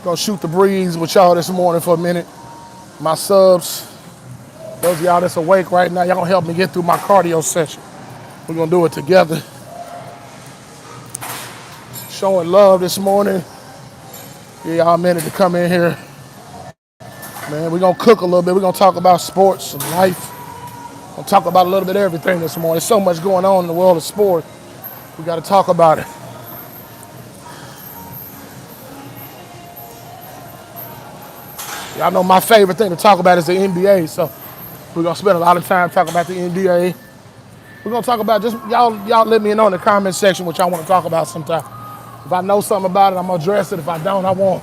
Gonna shoot the breeze with y'all this morning for a minute. My subs, those of y'all that's awake right now, y'all gonna help me get through my cardio session. We're gonna do it together. Showing love this morning. Give y'all a minute to come in here. Man, we're gonna cook a little bit. We're gonna talk about sports and life. We're gonna talk about a little bit of everything this morning. There's so much going on in the world of sport. We gotta talk about it. Y'all know my favorite thing to talk about is the NBA, so we're gonna spend a lot of time talking about the NBA. We're gonna talk about y'all let me know in the comment section what y'all want to talk about sometime. If I know something about it, I'm gonna address it. If I don't, I won't.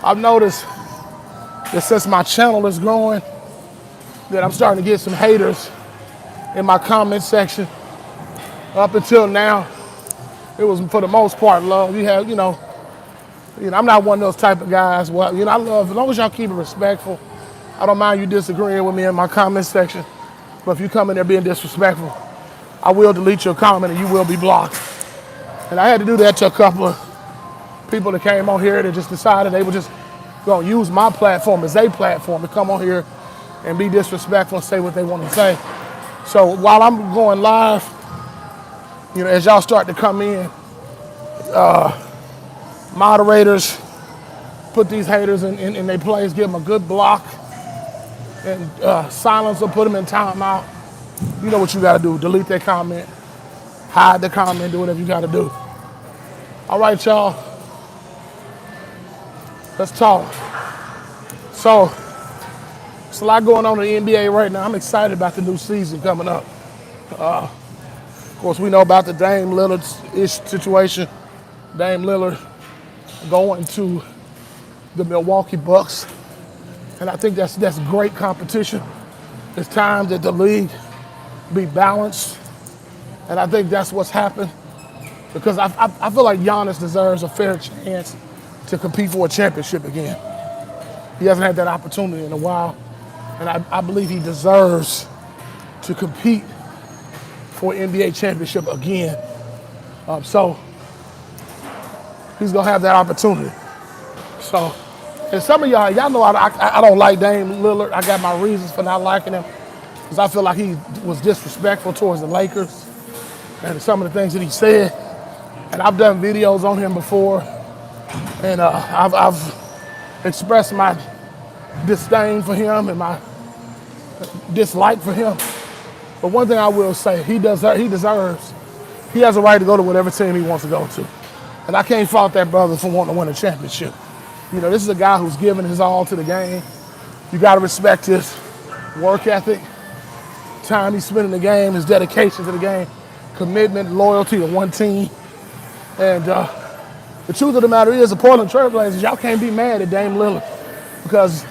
I've noticed that since my channel is growing, that I'm starting to get some haters in my comment section. Up until now, it was for the most part love. I'm not one of those type of guys. Well, I love, as long as y'all keep it respectful, I don't mind you disagreeing with me in my comment section. But if you come in there being disrespectful, I will delete your comment and you will be blocked. And I had to do that to a couple of people that came on here that just decided they were just gonna use my platform as a platform to come on here and be disrespectful and say what they want to say. So while I'm going live, as y'all start to come in, moderators, put these haters in their place, give them a good block, and silence or put them in timeout. You know what you gotta do. Delete that comment, hide the comment, do whatever you gotta do. All right, y'all. Let's talk. So, there's a lot going on in the NBA right now. I'm excited about the new season coming up. Of course, we know about the Dame Lillard-ish situation. Dame Lillard going to the Milwaukee Bucks. And I think that's great competition. It's time that the league be balanced. And I think that's what's happened. Because I feel like Giannis deserves a fair chance to compete for a championship again. He hasn't had that opportunity in a while. And I believe he deserves to compete for an NBA championship again. So he's gonna have that opportunity. So, and some of y'all know I don't like Dame Lillard. I got my reasons for not liking him. Because I feel like he was disrespectful towards the Lakers and some of the things that he said. And I've done videos on him before. And I've expressed my disdain for him and my dislike for him. But one thing I will say, he has a right to go to whatever team he wants to go to. And I can't fault that brother for wanting to win a championship. This is a guy who's given his all to the game. You got to respect his work ethic, time he spent in the game, his dedication to the game, commitment, loyalty to one team. And the truth of the matter is, the Portland Trail Blazers, y'all can't be mad at Dame Lillard because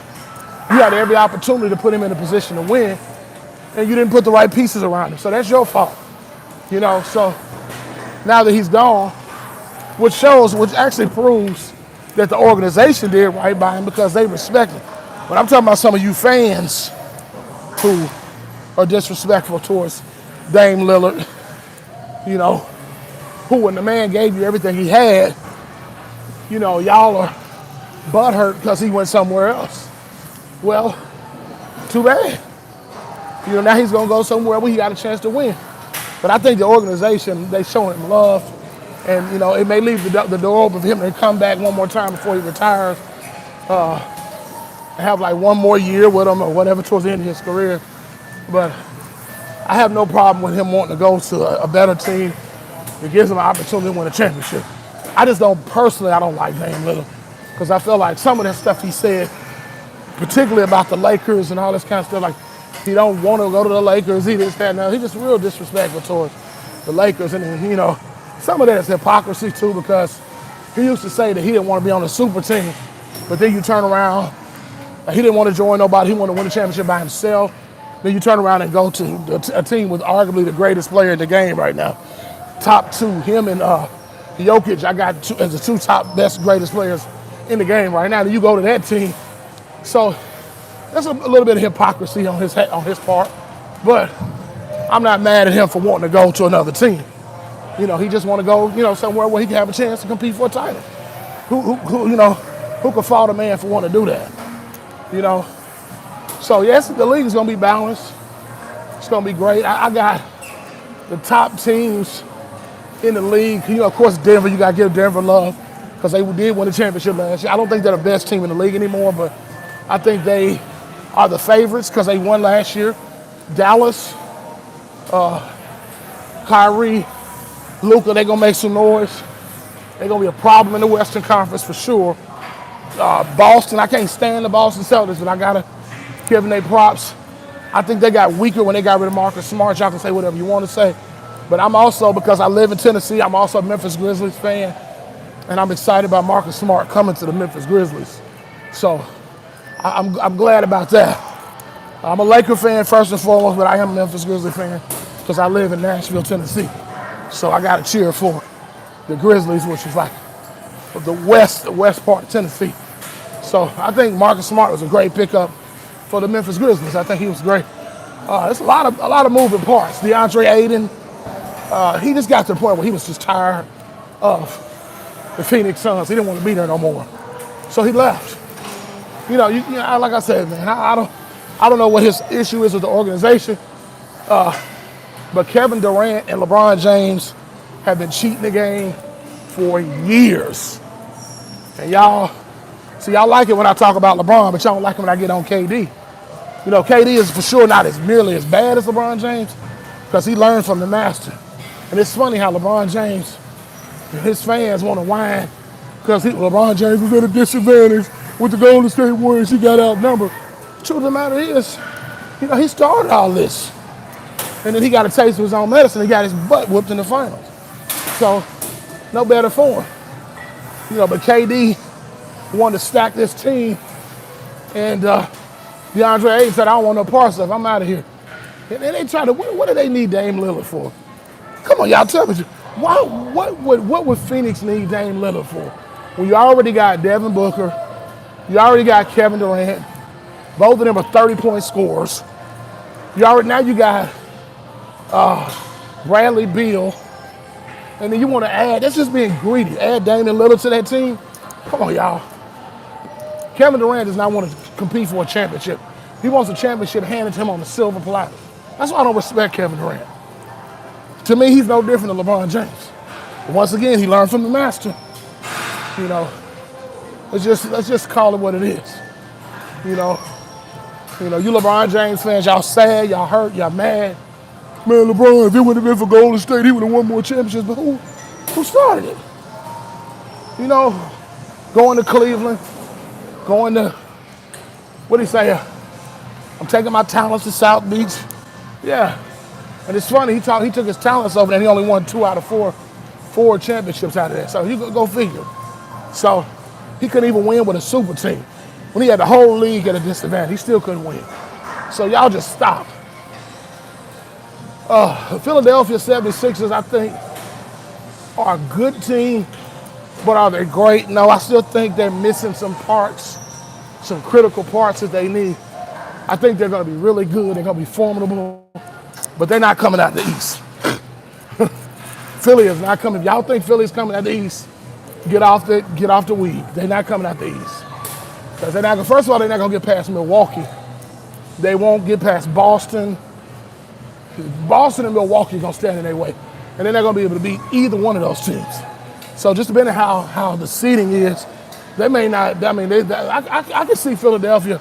you had every opportunity to put him in a position to win, and you didn't put the right pieces around him. So that's your fault. So now that he's gone, which actually proves that the organization did right by him because they respect him. But I'm talking about some of you fans who are disrespectful towards Dame Lillard, who when the man gave you everything he had, y'all are butthurt because he went somewhere else. Well, too bad. Now he's going to go somewhere where he got a chance to win. But I think the organization, they show him love. And, it may leave the door open for him to come back one more time before he retires. And have like one more year with him or whatever towards the end of his career. But I have no problem with him wanting to go to a better team that gives him an opportunity to win a championship. I don't like Dame Lillard. Because I feel like some of that stuff he said, particularly about the Lakers and all this kind of stuff, like he don't want to go to the Lakers, he this, that, and that. He's just real disrespectful towards the Lakers. And some of that is hypocrisy too, because he used to say that he didn't want to be on a super team, but then you turn around, he didn't want to join nobody, he wanted to win a championship by himself. Then you turn around and go to a team with arguably the greatest player in the game right now. Top two, him and Jokic, I got as the two top best, greatest players in the game right now. Then you go to that team. So there's a little bit of hypocrisy on his part, but I'm not mad at him for wanting to go to another team. He just want to go, somewhere where he can have a chance to compete for a title. who could fault a man for wanting to do that? You know. So yes, the league is gonna be balanced. It's gonna be great. I got the top teams in the league. Of course, Denver. You gotta give Denver love because they did win the championship last year. I don't think they're the best team in the league anymore, but I think they are the favorites because they won last year. Dallas, Kyrie, Luka, they're gonna make some noise. They're gonna be a problem in the Western Conference for sure. Boston, I can't stand the Boston Celtics, but I gotta give them their props. I think they got weaker when they got rid of Marcus Smart. Y'all can say whatever you want to say. But I'm also, because I live in Tennessee, I'm also a Memphis Grizzlies fan. And I'm excited about Marcus Smart coming to the Memphis Grizzlies. So I'm glad about that. I'm a Laker fan first and foremost, but I am a Memphis Grizzlies fan because I live in Nashville, Tennessee. So I got to cheer for the Grizzlies, which is like the west part of Tennessee. So I think Marcus Smart was a great pickup for the Memphis Grizzlies. I think he was great. There's a lot of moving parts. DeAndre Ayton, he just got to the point where he was just tired of the Phoenix Suns. He didn't want to be there no more, so he left. Like I said, man, I don't know what his issue is with the organization, but Kevin Durant and LeBron James have been cheating the game for years, and y'all like it when I talk about LeBron, but y'all don't like it when I get on KD. KD is for sure not nearly as bad as LeBron James because he learned from the master. And it's funny how LeBron James and his fans want to whine because LeBron James was at a disadvantage with the Golden State Warriors. He got outnumbered. The truth of the matter is, he started all this. And then he got a taste of his own medicine. He got his butt whooped in the finals. So, no better for him. But KD wanted to stack this team. And DeAndre Ayton said, I don't want no parts of it. I'm out of here. And then they try to, what do they need Dame Lillard for? Come on, y'all, tell me. What would Phoenix need Dame Lillard for? When you already got Devin Booker, you already got Kevin Durant. Both of them are 30-point scorers. Now you got Bradley Beal. And then you want to add, that's just being greedy. Add Damian Lillard to that team. Come on, y'all. Kevin Durant does not want to compete for a championship. He wants a championship handed to him on a silver platter. That's why I don't respect Kevin Durant. To me, he's no different than LeBron James. But once again, he learned from the master. Let's just call it what it is. You LeBron James fans, y'all sad, y'all hurt, y'all mad. Man, LeBron, if it would have been for Golden State, he would have won more championships. But who started it? Going to Cleveland, going to, what did he say? I'm taking my talents to South Beach. Yeah. And it's funny, he took his talents over there and he only won 2 out of 4 championships out of that. So you go figure. So he couldn't even win with a super team. When he had the whole league at a disadvantage, he still couldn't win. So y'all just stop. Philadelphia 76ers, I think, are a good team, but are they great? No, I still think they're missing some parts, some critical parts that they need. I think they're going to be really good. They're going to be formidable, but they're not coming out the East. Philly is not coming. Y'all think Philly's coming out the East? Get off the weed. They're not coming out the East. Because first of all, they're not going to get past Milwaukee. They won't get past Boston. Boston and Milwaukee are going to stand in their way. And they're not going to be able to beat either one of those teams. So just depending on how the seeding is, they may not, I can see Philadelphia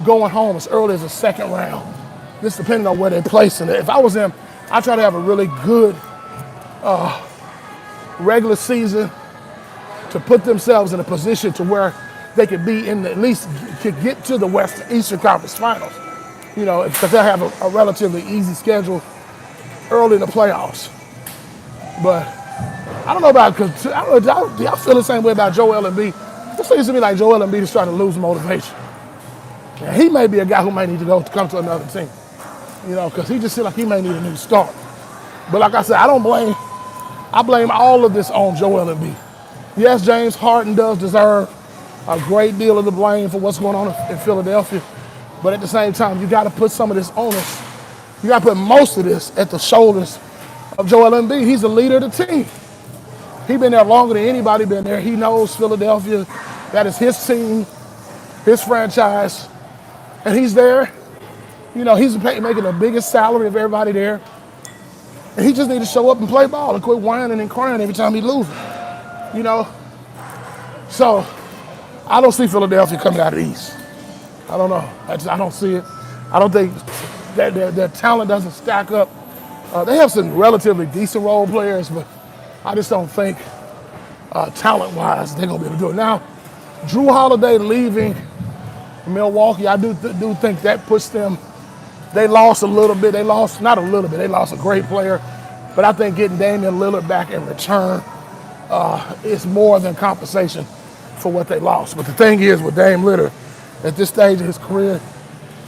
going home as early as the second round. Just depending on where they're placing it. If I was them, I'd try to have a really good regular season to put themselves in a position to where they could be at least could get to the Eastern Conference Finals. Because they'll have a relatively easy schedule early in the playoffs. But I don't know about, do y'all feel the same way about Joel Embiid? It seems to me like Joel Embiid is starting to lose motivation. And he may be a guy who may need to come to another team. Because he just seems like he may need a new start. But like I said, I blame all of this on Joel Embiid. Yes, James Harden does deserve a great deal of the blame for what's going on in Philadelphia. But at the same time, you got to put some of this onus, you got to put most of this at the shoulders of Joel Embiid. He's the leader of the team. He been there longer than anybody been there. He knows Philadelphia. That is his team, his franchise, and he's there. You know, he's making the biggest salary of everybody there. And he just need to show up and play ball and quit whining and crying every time he loses. You know? So, I don't see Philadelphia coming out of the East. I don't know. I don't see it. I don't think that their talent doesn't stack up. They have some relatively decent role players, but I just don't think talent-wise they're going to be able to do it. Now, Drew Holiday leaving Milwaukee, I do think that puts them. They lost a little bit. They lost, not a little bit, they lost a great player. But I think getting Damian Lillard back in return is more than compensation for what they lost. But the thing is with Dame Lillard, at this stage of his career,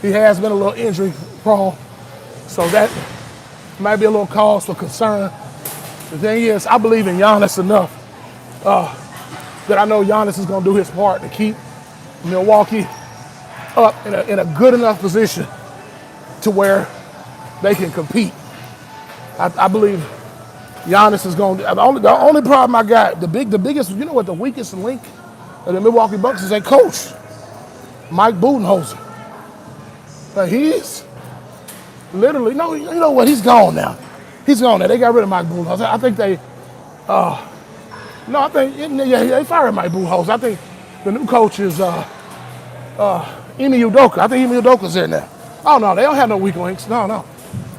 he has been a little injury prone. So that might be a little cause for concern. The thing is, I believe in Giannis enough that I know Giannis is going to do his part to keep Milwaukee up in a good enough position to where they can compete. I believe Giannis is going to. The only problem I got, the biggest, you know what, the weakest link of the Milwaukee Bucks is their coach, Mike Budenholzer. But he's literally, no, you know what, he's gone now. He's gone now. They got rid of Mike Budenholzer. I think they, they fired Mike Budenholzer. I think the new coach is Ime Udoka. I think Ime Udoka's there now. Oh, no, they don't have no weak links. No,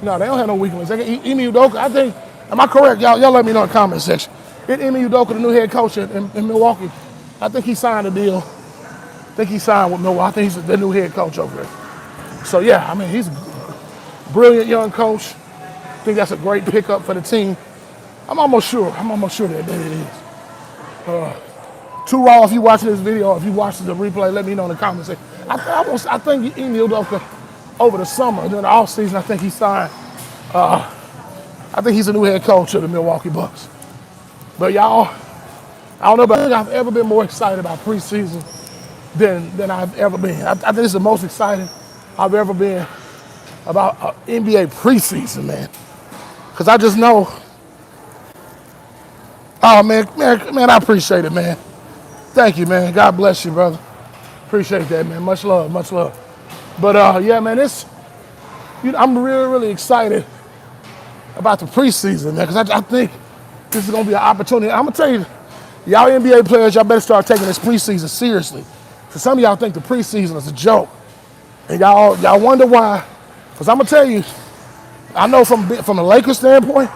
they don't have no weak links. Ime Udoka, I think, am I correct? Y'all let me know in the comment section. Ime Udoka, the new head coach in Milwaukee, I think he signed a deal. I think he signed with Milwaukee. I think he's the new head coach over there. So, yeah, I mean, he's a brilliant young coach. I think that's a great pickup for the team. I'm almost sure that it is. Too Raw, if you're watching this video, if you watch the replay, let me know in the comments section. I think Ime Udoka, over the summer, during the offseason, I think he signed. I think he's a new head coach of the Milwaukee Bucks. But y'all, I don't know, but I think I've ever been more excited about preseason than I've ever been. I think it's the most excited I've ever been about NBA preseason, man. Because I just know, oh, man, I appreciate it, man. Thank you, man. God bless you, brother. Appreciate that, man. Much love, much love. But, yeah, man, I'm really, really excited about the preseason, man, because I think this is going to be an opportunity. I'm going to tell you, y'all NBA players, y'all better start taking this preseason seriously. Because some of y'all think the preseason is a joke. And y'all wonder why. Because I'm going to tell you, I know from the Lakers standpoint,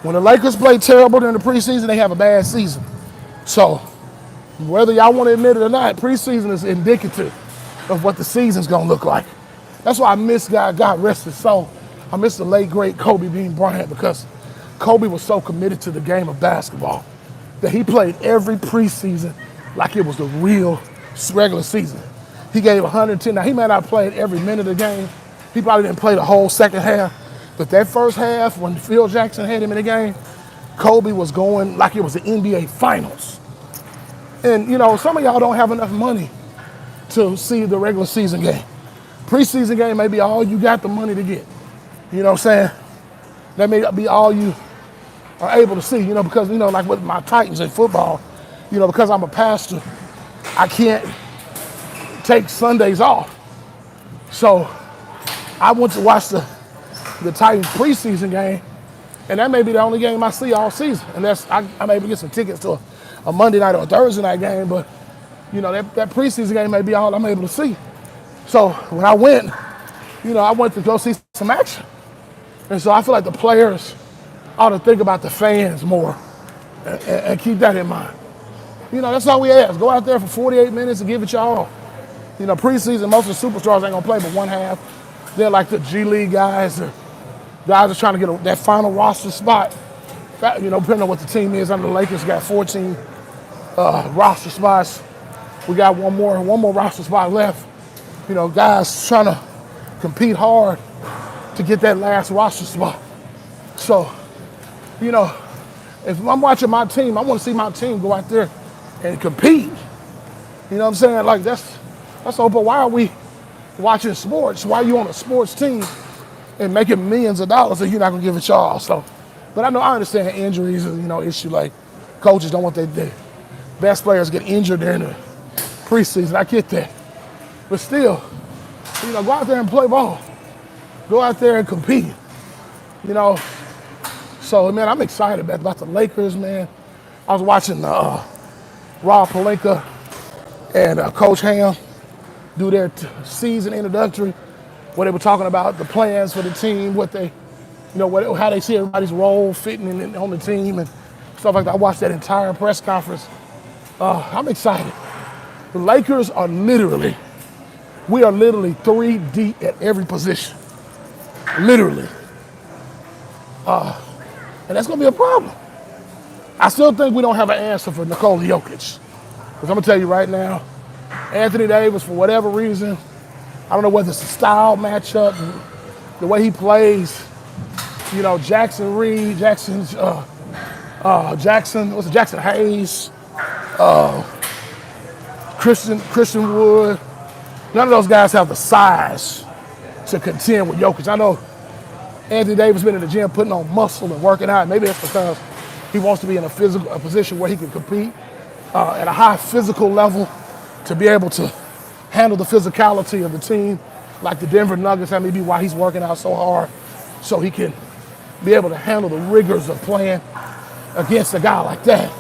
when the Lakers play terrible during the preseason, they have a bad season. So whether y'all want to admit it or not, preseason is indicative of what the season's going to look like. That's why I miss God rest his soul. I miss the late, great Kobe Bean Bryant, because Kobe was so committed to the game of basketball that he played every preseason like it was the real regular season. He gave 110. Now, he may not have played every minute of the game. He probably didn't play the whole second half. But that first half, when Phil Jackson had him in the game, Kobe was going like it was the NBA Finals. And, you know, some of y'all don't have enough money to see the regular season game. Preseason game may be all you got the money to get. You know what I'm saying? That may be all you are able to see, you know, because, you know, like with my Titans in football, you know, because I'm a pastor, I can't take Sundays off. So I went to watch the Titans preseason game, and that may be the only game I see all season. And I may get some tickets to a Monday night or a Thursday night game, but, you know, that preseason game may be all I'm able to see. So when I went, you know, I went to go see some action. And so I feel like the players ought to think about the fans more and keep that in mind. You know, that's all we ask. Go out there for 48 minutes and give it your all. You know, preseason, most of the superstars ain't going to play but one half. They're like the G League guys, or guys are trying to get that final roster spot. You know, depending on what the team is. Under the Lakers got 14 roster spots. We got one more roster spot left. You know, guys trying to compete hard to get that last roster spot. So, you know, if I'm watching my team, I want to see my team go out there and compete. You know what I'm saying? Like, that's open. Why are we watching sports? Why are you on a sports team and making millions of dollars and you're not going to give it your all? So, but I understand injuries and, you know, issue like coaches don't want their best players get injured during the preseason. I get that. But still, go out there and play ball. Go out there and compete. So, man, I'm excited about the Lakers, man. I was watching Rob Pelinka and Coach Ham do their season introductory, where they were talking about the plans for the team, what they, how they see everybody's role fitting on the team and stuff like that. I watched that entire press conference. I'm excited. The Lakers are we are literally 3 deep at every position. Literally. And that's going to be a problem. I still think we don't have an answer for Nikola Jokic. Because I'm going to tell you right now, Anthony Davis, for whatever reason, I don't know whether it's a style matchup, the way he plays, Jackson Reed, Jackson Hayes, Christian Wood. None of those guys have the size to contend with Jokic. I know Anthony Davis been in the gym putting on muscle and working out. Maybe that's because he wants to be in a position where he can compete at a high physical level to be able to handle the physicality of the team, like the Denver Nuggets. That may be why he's working out so hard, so he can be able to handle the rigors of playing against a guy like that.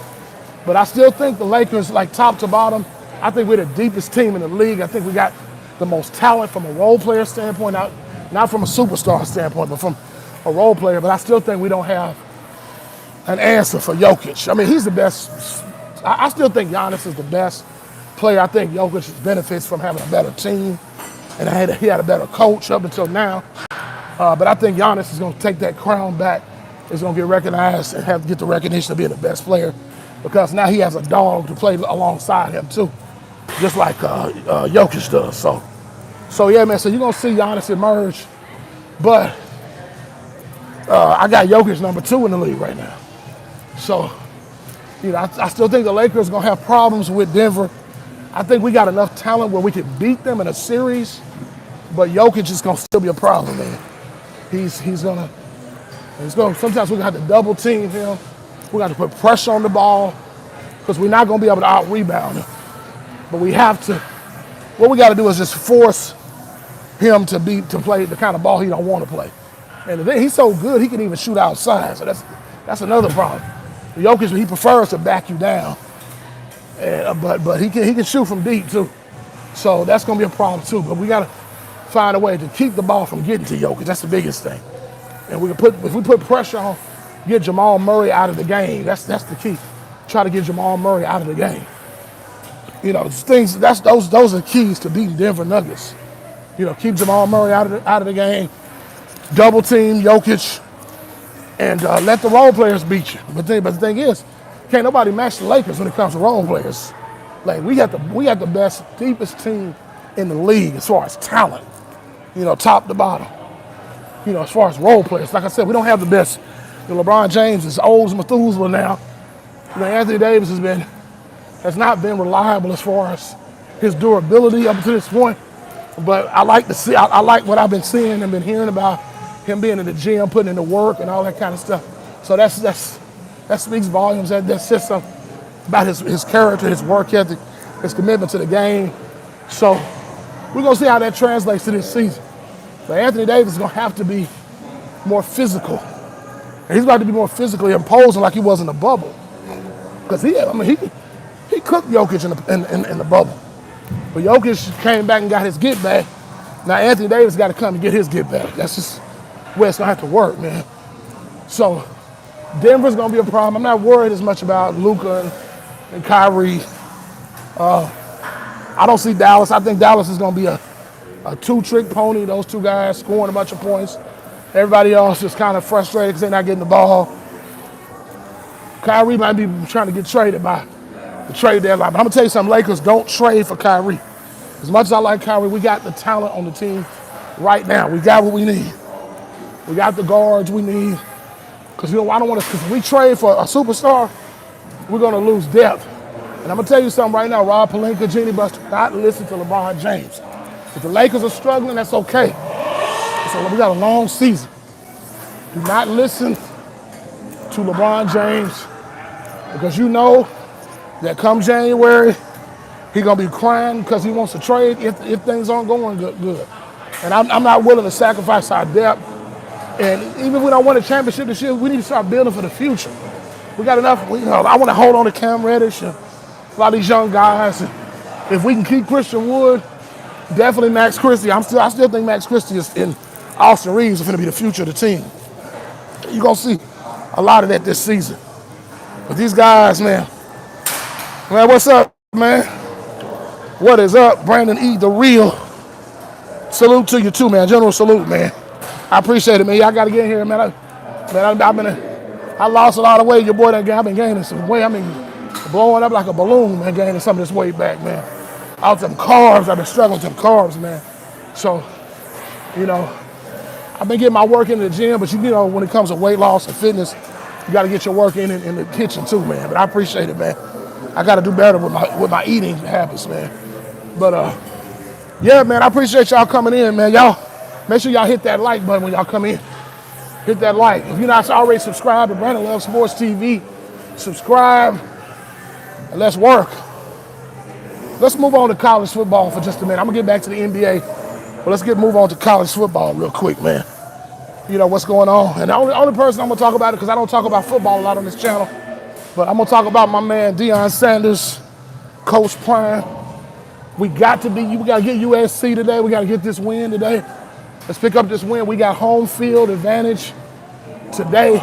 But I still think the Lakers, like top to bottom, I think we're the deepest team in the league. I think we got the most talent from a role player standpoint, not from a superstar standpoint, but from a role player. But I still think we don't have an answer for Jokic. I mean, he's the best. I still think Giannis is the best player. I think Jokic benefits from having a better team, and he had a better coach up until now. But I think Giannis is going to take that crown back. Is going to get recognized and get the recognition of being the best player, because now he has a dog to play alongside him too, just like Jokic does. So yeah, man. So you're going to see Giannis emerge, but I got Jokic number 2 in the league right now. So, I still think the Lakers are going to have problems with Denver. I think we got enough talent where we can beat them in a series, but Jokic is going to still be a problem, man. He's going to, sometimes we're going to have to double team him. We're going to put pressure on the ball because we're not going to be able to out-rebound him. But we have to, what we got to do is just force him to play the kind of ball he don't want to play. And then he's so good, he can even shoot outside. So that's another problem. Jokic, he prefers to back you down, but he can shoot from deep too. So that's going to be a problem too. But we got to find a way to keep the ball from getting to Jokic. That's the biggest thing. And if we put pressure on, get Jamal Murray out of the game. That's the key. Try to get Jamal Murray out of the game. Those are keys to beating Denver Nuggets. Keep Jamal Murray out of the game. Double team Jokic. And let the role players beat you. But the thing is, can't nobody match the Lakers when it comes to role players. Like we got the best, deepest team in the league as far as talent. Top to bottom. As far as role players, like I said, we don't have the best. LeBron James is old as Methuselah now. Anthony Davis has not been reliable as far as his durability up to this point. But I like what I've been seeing and been hearing about him being in the gym, putting in the work and all that kind of stuff. So that speaks volumes. That says something about his character, his work ethic, his commitment to the game. So we're going to see how that translates to this season. But Anthony Davis is going to have to be more physical. And he's about to be more physically imposing like he was in the bubble. Because he cooked Jokic in the bubble. But Jokic came back and got his get back. Now Anthony Davis got to come and get his get back. That's just where it's going to have to work, man. So Denver's going to be a problem. I'm not worried as much about Luka and Kyrie. I don't see Dallas. I think Dallas is going to be a two-trick pony, those two guys scoring a bunch of points. Everybody else just kind of frustrated because they're not getting the ball. Kyrie might be trying to get traded by the trade deadline. But I'm going to tell you something, Lakers, don't trade for Kyrie. As much as I like Kyrie, we got the talent on the team right now. We got what we need. We got the guards we need. Because, I don't want to, because if we trade for a superstar, we're going to lose depth. And I'm going to tell you something right now, Rob Pelinka, Jeannie Buster, not listen to LeBron James. If the Lakers are struggling, that's okay. So we got a long season. Do not listen to LeBron James. Because you know that come January, he's going to be crying because he wants to trade if things aren't going good. And I'm not willing to sacrifice our depth. And even if we don't win a championship this year, we need to start building for the future. We got enough. I want to hold on to Cam Reddish and a lot of these young guys. And if we can keep Christian Wood, definitely Max Christie. I still think Max Christie and Austin Reeves are going to be the future of the team. You're going to see a lot of that this season. But these guys, man, what's up, man? What is up, Brandon E. the Real? Salute to you too, man. General salute, man. I appreciate it, man. Y'all got to get here, man. I lost a lot of weight. Your boy, I've been gaining some weight. I mean, blowing up like a balloon, man, gaining some of this weight back, man. Out them carbs. I've been struggling with them carbs, man. So, I've been getting my work in the gym, but when it comes to weight loss and fitness, you got to get your work in the kitchen too, man. But I appreciate it, man. I got to do better with my eating habits, man. But yeah, man, I appreciate y'all coming in, man. Y'all make sure y'all hit that like button when y'all come in. Hit that like. If you're not already subscribed to Brandon Love Sports TV, subscribe and let's work. Let's move on to college football for just a minute. I'm gonna get back to the NBA, but let's move on to college football real quick, man. What's going on. And the only person I'm going to talk about it, because I don't talk about football a lot on this channel, but I'm going to talk about my man Deion Sanders, Coach Prime. We got to get USC today. We got to get this win today. Let's pick up this win. We got home field advantage today.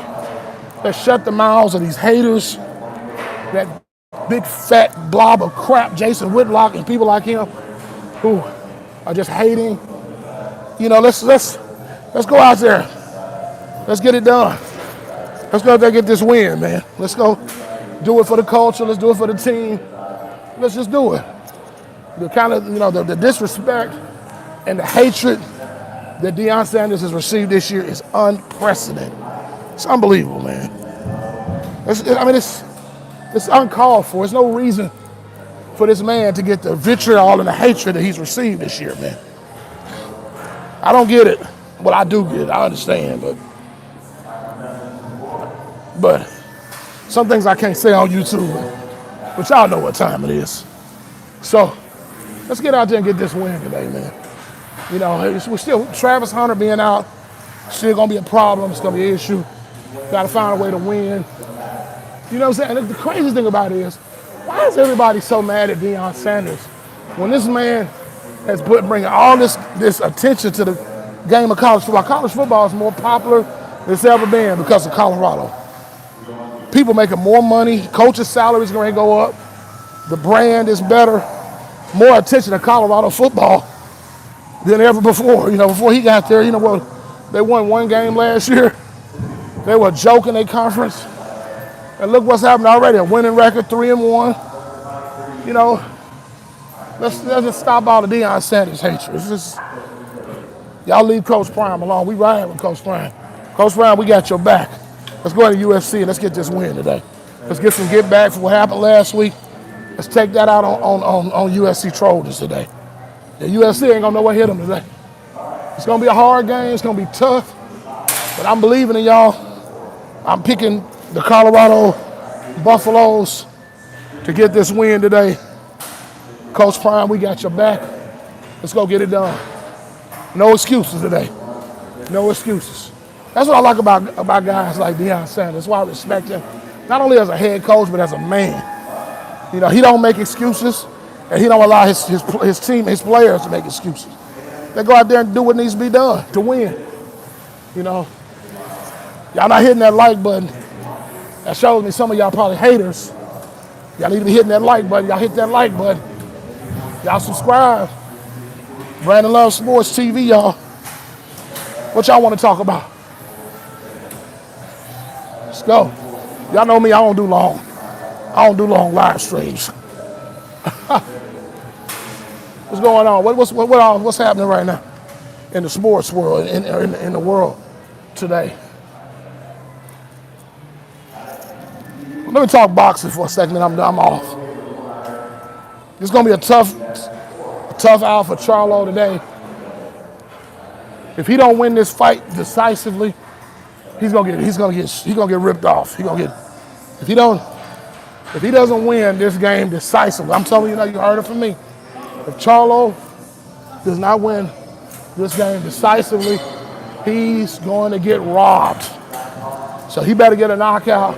Let's shut the mouths of these haters, that big fat blob of crap, Jason Whitlock and people like him who are just hating. Let's go out there. Let's get it done. Let's go out there and get this win, man. Let's go do it for the culture. Let's do it for the team. Let's just do it. The kind of, the disrespect and the hatred that Deion Sanders has received this year is unprecedented. It's unbelievable, man. It's uncalled for. There's no reason for this man to get the vitriol and the hatred that he's received this year, man. I don't get it. Well, I do get it. I understand, but some things I can't say on YouTube, but y'all know what time it is. So let's get out there and get this win today, man. We're still, Travis Hunter being out, still gonna be a problem. It's gonna be an issue. Gotta find a way to win. You know what I'm saying? And the crazy thing about it is, why is everybody so mad at Deion Sanders when this man has bringing all this attention to the game of college football? College football is more popular than it's ever been because of Colorado. People making more money. Coaches' salaries are going to go up. The brand is better. More attention to Colorado football than ever before. Before he got there, they won one game last year. They were joking their conference. And look what's happened already. A winning record, 3-1. Let's just stop all the Deion Sanders hatred. Y'all leave Coach Prime alone. We riding with Coach Prime. Coach Prime, we got your back. Let's go to UFC and let's get this win today. Let's get some get back for what happened last week. Let's take that out on USC trolls today. The USC ain't gonna know what hit them today. It's gonna be a hard game. It's gonna be tough. But I'm believing in y'all. I'm picking the Colorado Buffaloes to get this win today. Coach Prime, we got your back. Let's go get it done. No excuses today. No excuses. That's what I like about guys like Deion Sanders. That's why I respect him, not only as a head coach, but as a man. He don't make excuses, and he don't allow his team, his players to make excuses. They go out there and do what needs to be done to win. Y'all not hitting that like button. That shows me some of y'all probably haters. Y'all need to be hitting that like button. Y'all hit that like button. Y'all subscribe. Brandon Love Sports TV, y'all. What y'all want to talk about? Let's go. Y'all know me, I don't do long live streams. What's going on? What's happening right now in the sports world, in the world today? Let me talk boxing for a second, and I'm off. It's gonna be a tough out for Charlo today. If he don't win this fight decisively, he's gonna get ripped off. If he don't If he doesn't win this game decisively, I'm telling you now, you heard it from me. If Charlo does not win this game decisively, he's going to get robbed. So he better get a knockout.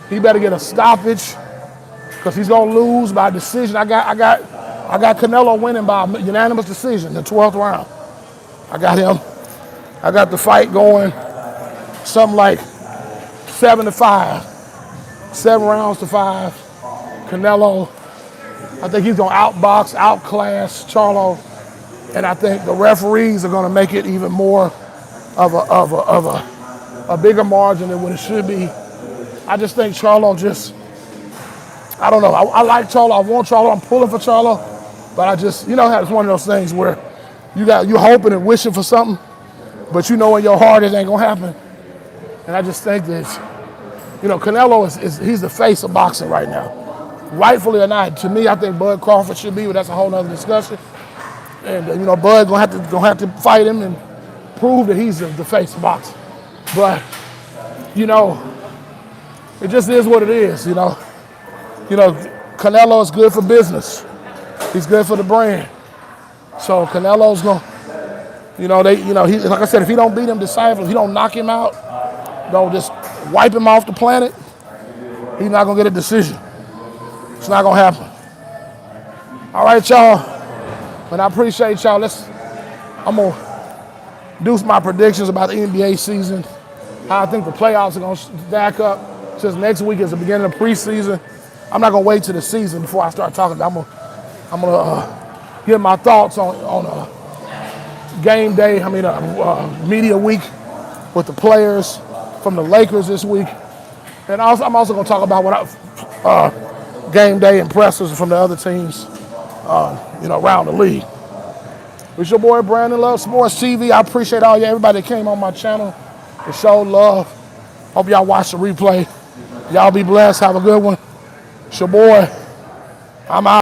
He better get a stoppage because he's going to lose by decision. I got Canelo winning by unanimous decision in the 12th round. I got him. I got the fight going something like 7-5, 7 rounds to 5. Canelo, I think he's going to outbox, outclass Charlo, and I think the referees are going to make it even more of a bigger margin than what it should be. I just think Charlo I don't know. I like Charlo. I want Charlo. I'm pulling for Charlo, but I just, it's one of those things where you're hoping and wishing for something, but you know in your heart it ain't gonna happen. And I just think that, Canelo he's the face of boxing right now. Rightfully or not, to me, I think Bud Crawford should be, but that's a whole nother discussion. And Bud gonna have to fight him and prove that he's the face of boxing. But it just is what it is. Canelo is good for business. He's good for the brand. So Canelo's gonna, like I said, if he don't beat him decisively, if he don't knock him out, don't just wipe him off the planet, he's not gonna get a decision. It's not gonna happen. All right, y'all. And I appreciate y'all. I'm gonna do my predictions about the NBA season. How I think the playoffs are gonna stack up. Since next week is the beginning of preseason, I'm not gonna wait till the season before I start talking. I'm gonna give my thoughts on game day. Media week with the players from the Lakers this week, and I'm also gonna talk about game day impressors from the other teams, around the league. It's your boy Brandon Love Sports TV. I appreciate everybody that came on my channel and showed love. Hope y'all watch the replay. Y'all be blessed. Have a good one. It's your boy. I'm out.